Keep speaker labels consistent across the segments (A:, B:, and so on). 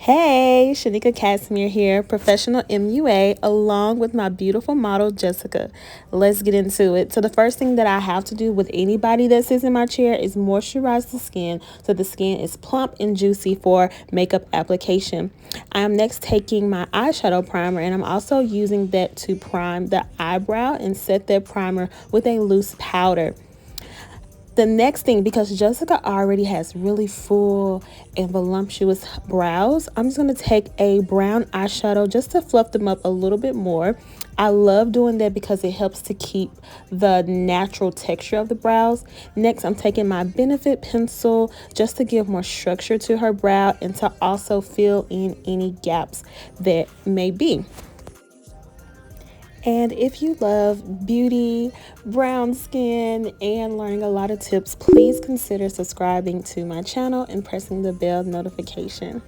A: Hey, Shanika Casimir here, professional MUA, along with my beautiful model, Jessica. Let's get into it. So the first thing that I have to do with anybody that sits in my chair is moisturize the skin so the skin is plump and juicy for makeup application. I am next taking my eyeshadow primer, and I'm also using that to prime the eyebrow and set that primer with a loose powder. The next thing, because Jessica already has really full and voluptuous brows, I'm just going to take a brown eyeshadow just to fluff them up a little bit more. I love doing that because it helps to keep the natural texture of the brows. Next, I'm taking my Benefit pencil just to give more structure to her brow and to also fill in any gaps that may be. And if you love beauty, brown skin, and learning a lot of tips, please consider subscribing to my channel and pressing the bell notification.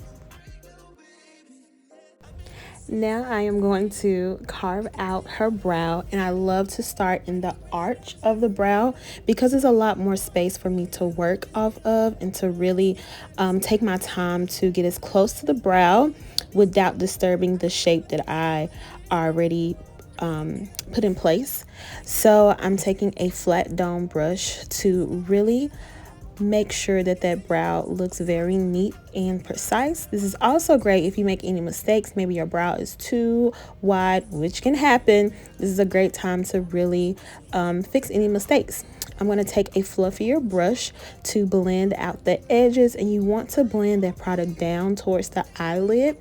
A: Now I am going to carve out her brow, and I love to start in the arch of the brow because there's a lot more space for me to work off of and to really take my time to get as close to the brow without disturbing the shape that I already put in place. So I'm taking a flat dome brush to really make sure that that brow looks very neat and precise. This is also great if you make any mistakes. Maybe your brow is too wide, which can happen. This is a great time to really fix any mistakes. I'm going to take a fluffier brush to blend out the edges, and you want to blend that product down towards the eyelid.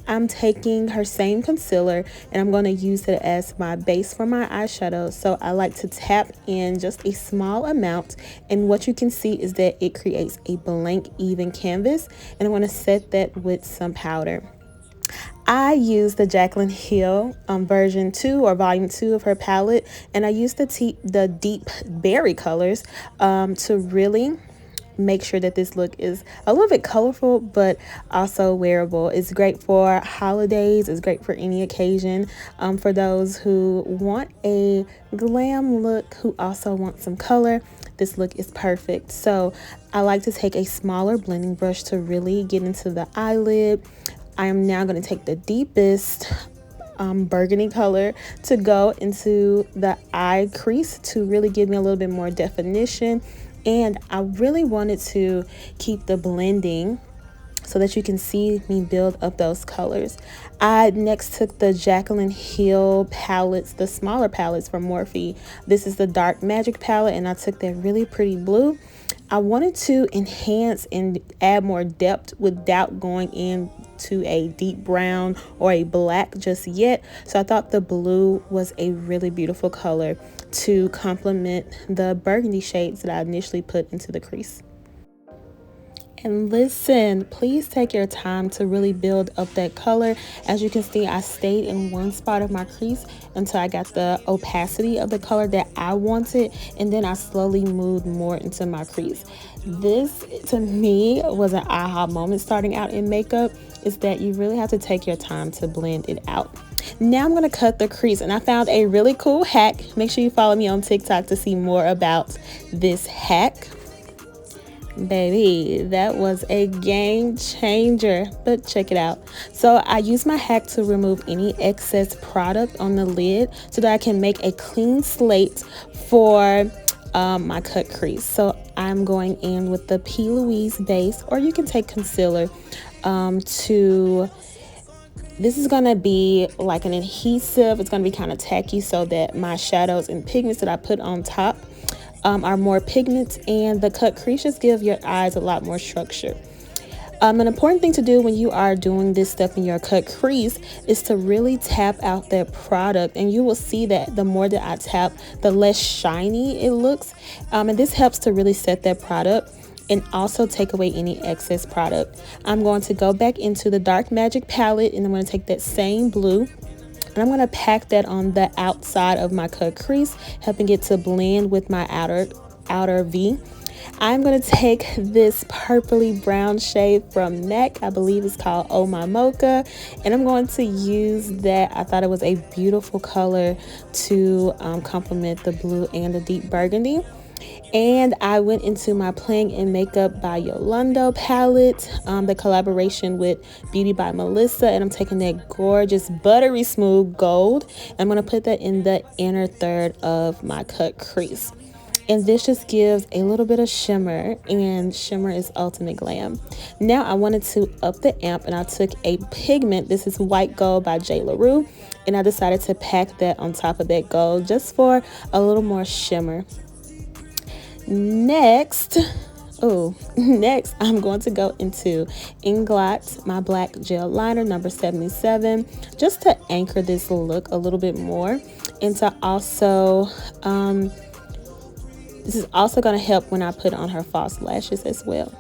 A: I'm taking her same concealer and I'm going to use it as my base for my eyeshadow. So I like to tap in just a small amount, and what you can see is that it creates a blank even canvas, and I'm going to set that with some powder. I use the Jaclyn Hill version 2 or volume 2 of her palette, and I use the deep berry colors to really make sure that this look is a little bit colorful but also wearable. It's great for holidays, it's great for any occasion, for those who want a glam look who also want some color. This look is perfect. So I like to take a smaller blending brush to really get into the eyelid. I am now going to take the deepest burgundy color to go into the eye crease to really give me a little bit more definition. And I really wanted to keep the blending so that you can see me build up those colors. I next took the Jaclyn Hill palettes, the smaller palettes from Morphe. This is the Dark Magic palette, and I took that really pretty blue. I wanted to enhance and add more depth without going into a deep brown or a black just yet. So I thought the blue was a really beautiful color to complement the burgundy shades that I initially put into the crease. And listen, please take your time to really build up that color. As you can see, I stayed in one spot of my crease until I got the opacity of the color that I wanted, and then I slowly moved more into my crease. This, to me, was an aha moment starting out in makeup, is that you really have to take your time to blend it out. Now I'm going to cut the crease, and I found a really cool hack. Make sure you follow me on TikTok to see more about this hack. Baby, that was a game changer, but check it out. So I use my hack to remove any excess product on the lid so that I can make a clean slate for my cut crease. So I'm going in with the P. Louise base, or you can take concealer this is going to be like an adhesive. It's going to be kind of tacky so that my shadows and pigments that I put on top are more pigments, and the cut crease just give your eyes a lot more structure. An important thing to do when you are doing this stuff in your cut crease is to really tap out that product, and you will see that the more that I tap, the less shiny it looks, and this helps to really set that product and also take away any excess product. I'm going to go back into the Dark Magic palette, and I'm going to take that same blue, and I'm going to pack that on the outside of my cut crease, helping it to blend with my outer V. I'm going to take this purpley brown shade from MAC. I believe it's called Oh My Mocha, and I'm going to use that. I thought it was a beautiful color to complement the blue and the deep burgundy. And I went into my Playing in Makeup by Yolondo palette, the collaboration with Beauty by Melissa. And I'm taking that gorgeous buttery smooth gold. I'm going to put that in the inner third of my cut crease. And this just gives a little bit of shimmer, and shimmer is ultimate glam. Now I wanted to up the amp, and I took a pigment. This is White Gold by Jlarue, and I decided to pack that on top of that gold just for a little more shimmer. Next, I'm going to go into Inglot, my black gel liner number 77, just to anchor this look a little bit more, and to also this is also going to help when I put on her false lashes as well.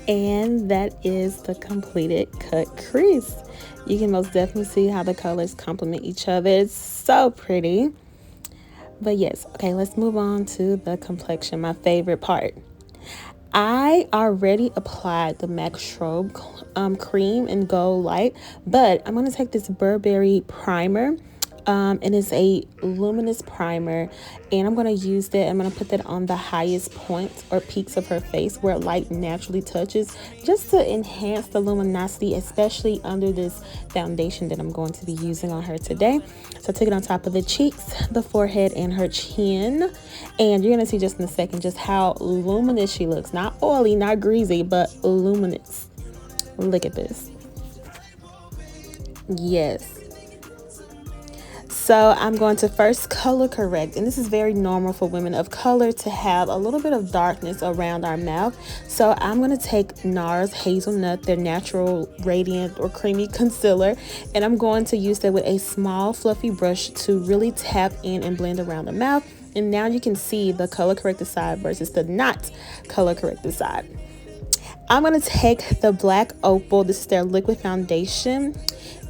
A: And that is the completed cut crease. You can most definitely see how the colors complement each other. It's so pretty. But yes, okay, let's move on to the complexion, my favorite part. I already applied the MAC Strobe cream in Gold Light, but I'm going to take this Burberry primer. And it's a luminous primer, and I'm going to use that. I'm going to put that on the highest points or peaks of her face where light naturally touches, just to enhance the luminosity, especially under this foundation that I'm going to be using on her today. So I took it on top of the cheeks, the forehead, and her chin. And you're going to see just in a second just how luminous she looks. Not oily, not greasy, but luminous. Look at this. Yes. So I'm going to first color correct, and this is very normal for women of color to have a little bit of darkness around our mouth. So I'm going to take NARS Hazelnut, their natural radiant or creamy concealer, and I'm going to use that with a small fluffy brush to really tap in and blend around the mouth. And now you can see the color corrected side versus the not color corrected side. I'm going to take the Black Opal, this is their liquid foundation.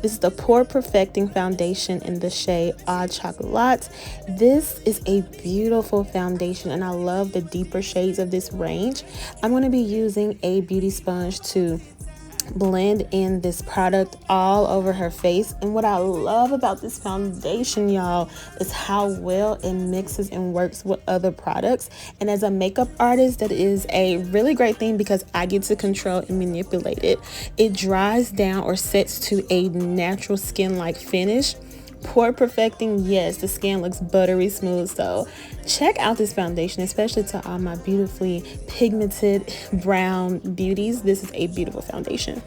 A: This is the Pore Perfecting Foundation in the shade Chocolate. This is a beautiful foundation, and I love the deeper shades of this range. I'm going to be using a beauty sponge to blend in this product all over her face. And what I love about this foundation, y'all, is how well it mixes and works with other products. And as a makeup artist, that is a really great thing because I get to control and manipulate it. It dries down or sets to a natural skin-like finish. Pore perfecting, yes, the skin looks buttery smooth. So check out this foundation, especially to all my beautifully pigmented brown beauties. This is a beautiful foundation.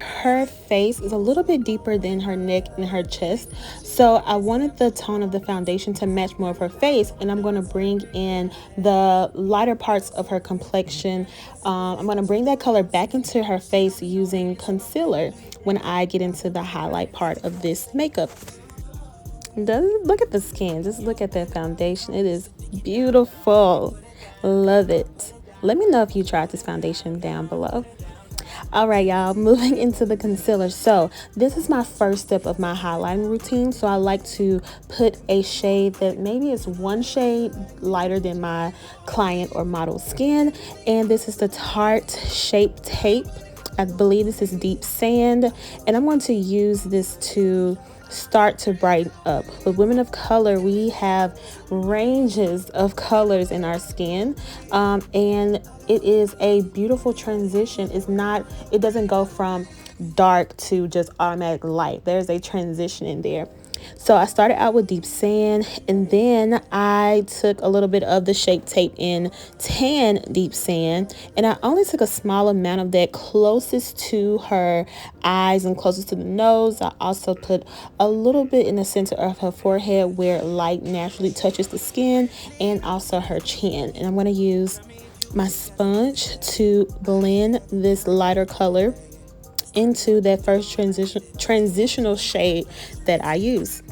A: Her face is a little bit deeper than her neck and her chest, so I wanted the tone of the foundation to match more of her face, and I'm going to bring in the lighter parts of her complexion. I'm going to bring that color back into her face using concealer when I get into the highlight part of this makeup. Look at the skin, just look at that foundation. It is beautiful. Love it. Let me know if you tried this foundation down below. All right, y'all, moving into the concealer. So this is my first step of my highlighting routine. So I like to put a shade that maybe is one shade lighter than my client or model skin. And this is the Tarte Shape Tape. I believe this is Deep Sand. And I'm going to use this to start to brighten up. With women of color, we have ranges of colors in our skin, and it is a beautiful transition. It doesn't go from dark to just automatic light. There's a transition in there. So I started out with Deep Sand, and then I took a little bit of the Shape Tape in Tan Deep Sand, and I only took a small amount of that closest to her eyes and closest to the nose. I also put a little bit in the center of her forehead where light naturally touches the skin, and also her chin. And I'm going to use my sponge to blend this lighter color into that first transitional shade that I use.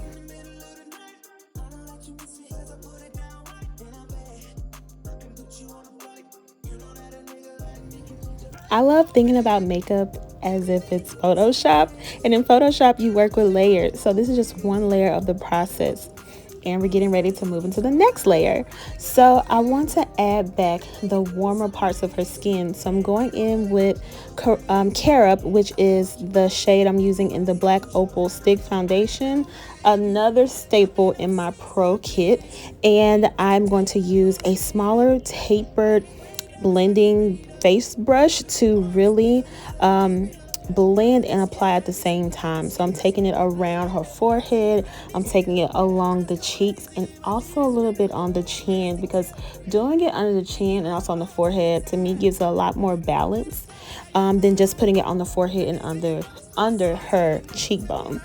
A: I love thinking about makeup as if it's Photoshop, and in Photoshop you work with layers. So this is just one layer of the process. and we're getting ready to move into the next layer. So I want to add back the warmer parts of her skin. So I'm going in with Caviar, which is the shade I'm using in the Black Opal Stick Foundation, another staple in my pro kit. And I'm going to use a smaller tapered blending face brush to really blend and apply at the same time. So I'm taking it around her forehead, I'm taking it along the cheeks, and also a little bit on the chin, because doing it under the chin and also on the forehead to me gives a lot more balance than just putting it on the forehead and under her cheekbone.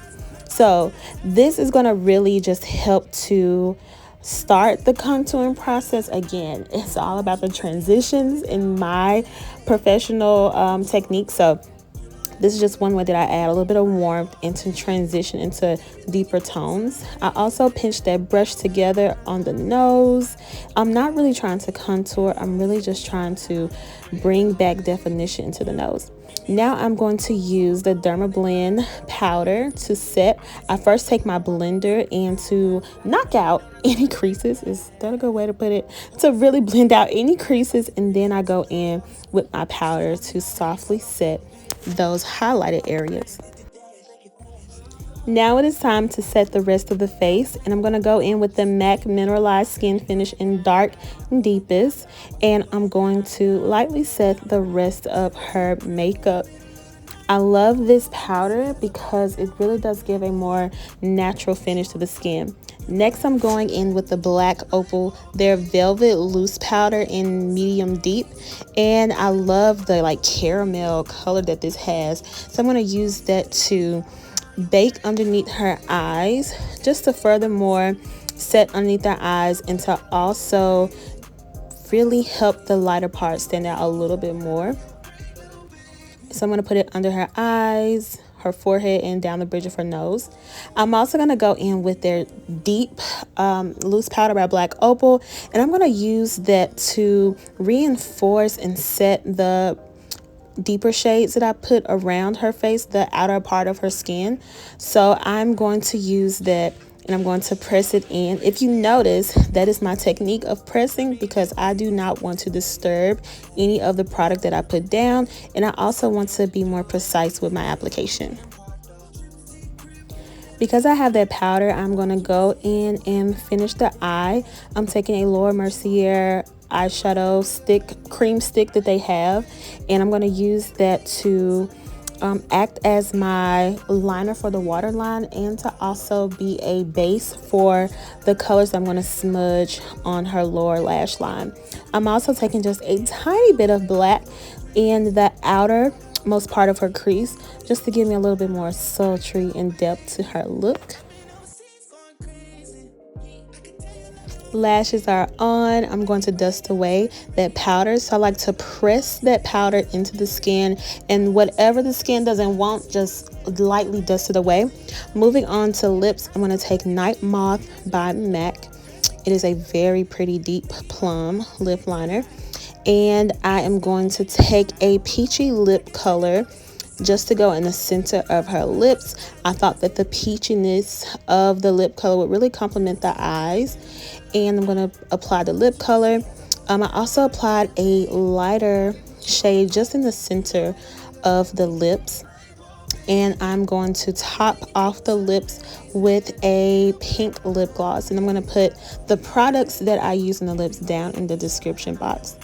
A: So this is going to really just help to start the contouring process. Again, it's all about the transitions in my professional technique. So this is just one way that I add a little bit of warmth and to transition into deeper tones. I also pinch that brush together on the nose. I'm not really trying to contour. I'm really just trying to bring back definition into the nose. Now I'm going to use the dermablend powder to set. I first take my blender and to knock out any creases, is that a good way to put it? To really blend out any creases, and then I go in with my powder to softly set those highlighted areas. Now it is time to set the rest of the face, and I'm going to go in with the MAC Mineralized Skin Finish in Dark and Deepest, and I'm going to lightly set the rest of her makeup. I love this powder because it really does give a more natural finish to the skin. Next, I'm going in with the Black Opal, their Velvet Loose Powder in Medium Deep. And I love the like caramel color that this has. So I'm going to use that to bake underneath her eyes, just to furthermore set underneath her eyes and to also really help the lighter part stand out a little bit more. So I'm going to put it under her eyes, her forehead, and down the bridge of her nose. I'm also going to go in with their deep loose powder by Black Opal, and I'm going to use that to reinforce and set the deeper shades that I put around her face, the outer part of her skin. So I'm going to use that, and I'm going to press it in. If you notice, that is my technique of pressing, because I do not want to disturb any of the product that I put down, and I also want to be more precise with my application. Because I have that powder, I'm going to go in and finish the eye. I'm taking a Laura Mercier eyeshadow stick, cream stick that they have, and I'm going to use that to act as my liner for the waterline, and to also be a base for the colors I'm going to smudge on her lower lash line. I'm also taking just a tiny bit of black in the outermost part of her crease, just to give me a little bit more sultry and depth to her look. Lashes are on. I'm going to dust away that powder. So I like to press that powder into the skin, and whatever the skin doesn't want, just lightly dust it away. Moving on to lips, I'm going to take Night Moth by MAC. It is a very pretty deep plum lip liner, and I am going to take a peachy lip color just to go in the center of her lips. I thought that the peachiness of the lip color would really complement the eyes, and I'm going to apply the lip color. I also applied a lighter shade just in the center of the lips, and I'm going to top off the lips with a pink lip gloss, and I'm going to put the products that I use in the lips down in the description box.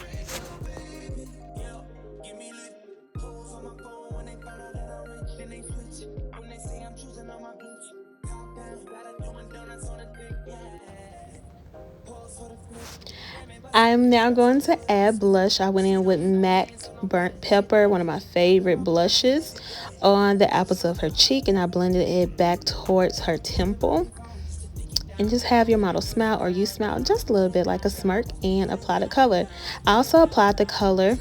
A: I'm now going to add blush. I went in with MAC Burnt Pepper, one of my favorite blushes, on the apples of her cheek, and I blended it back towards her temple. And just have your model smile, or you smile just a little bit like a smirk, and apply the color. I also applied the color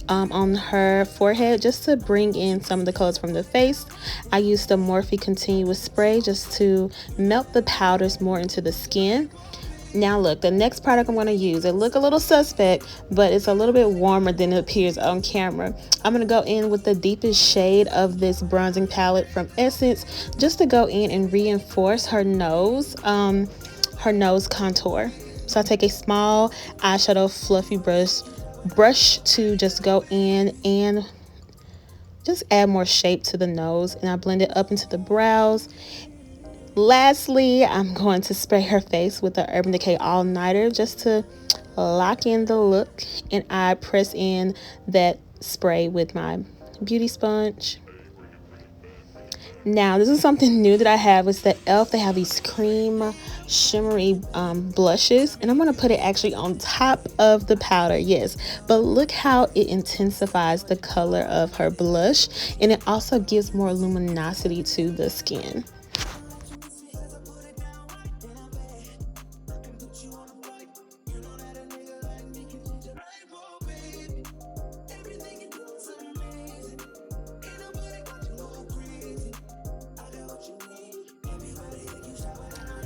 A: on her forehead just to bring in some of the colors from the face. I used the Morphe Continuous Spray just to melt the powders more into the skin. Now look, the next product I'm going to use, it look a little suspect, but it's a little bit warmer than it appears on camera. I'm going to go in with the deepest shade of this bronzing palette from Essence, just to go in and reinforce her nose. her nose contour. So I take a small eyeshadow fluffy brush to just go in and just add more shape to the nose, and I blend it up into the brows. Lastly, I'm going to spray her face with the Urban Decay All Nighter just to lock in the look, and I press in that spray with my beauty sponge. Now, this is something new that I have. It's the e.l.f. They have these cream shimmery blushes, and I'm going to put it actually on top of the powder. Yes, but look how it intensifies the color of her blush, and it also gives more luminosity to the skin.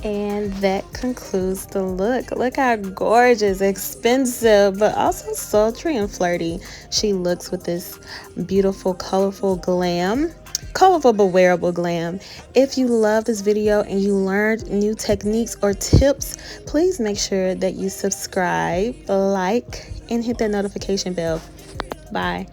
A: And that concludes the look. Look how gorgeous, expensive, but also sultry and flirty she looks with this beautiful, colorful glam. Colorful but wearable glam. If you love this video and you learned new techniques or tips, please make sure that you subscribe, like, and hit that notification bell. Bye.